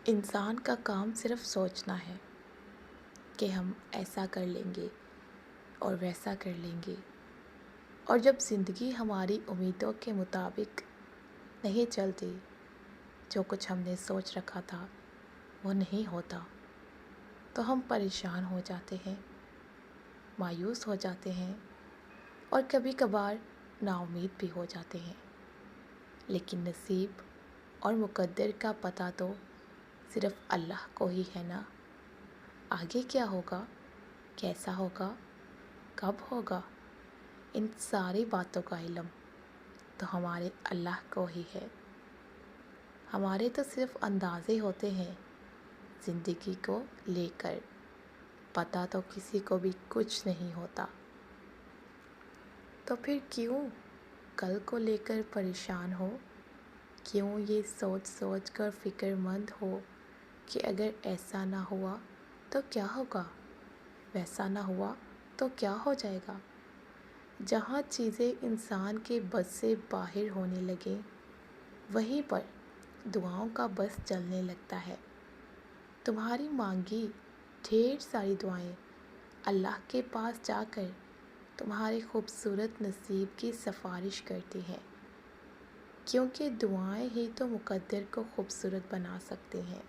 انسان کا کام صرف سوچنا ہے کہ ہم ایسا کر لیں گے اور ویسا کر لیں گے، اور جب زندگی ہماری امیدوں کے مطابق نہیں چلتی، جو کچھ ہم نے سوچ رکھا تھا وہ نہیں ہوتا، تو ہم پریشان ہو جاتے ہیں، مایوس ہو جاتے ہیں اور کبھی کبھار نا امید بھی ہو جاتے ہیں۔ لیکن نصیب اور مقدر کا پتہ تو صرف اللہ کو ہی ہے نا۔ آگے کیا ہوگا، کیسا ہوگا، کب ہوگا، ان ساری باتوں کا علم تو ہمارے اللہ کو ہی ہے۔ ہمارے تو صرف اندازے ہوتے ہیں زندگی کو لے کر، پتہ تو کسی کو بھی کچھ نہیں ہوتا۔ تو پھر کیوں کل کو لے کر پریشان ہو، کیوں یہ سوچ سوچ کر فکر مند ہو کہ اگر ایسا نہ ہوا تو کیا ہوگا، ویسا نہ ہوا تو کیا ہو جائے گا۔ جہاں چیزیں انسان کے بس سے باہر ہونے لگیں، وہیں پر دعاؤں کا بس چلنے لگتا ہے۔ تمہاری مانگی ڈھیر ساری دعائیں اللہ کے پاس جا کر تمہارے خوبصورت نصیب کی سفارش کرتی ہیں، کیونکہ دعائیں ہی تو مقدر کو خوبصورت بنا سکتے ہیں۔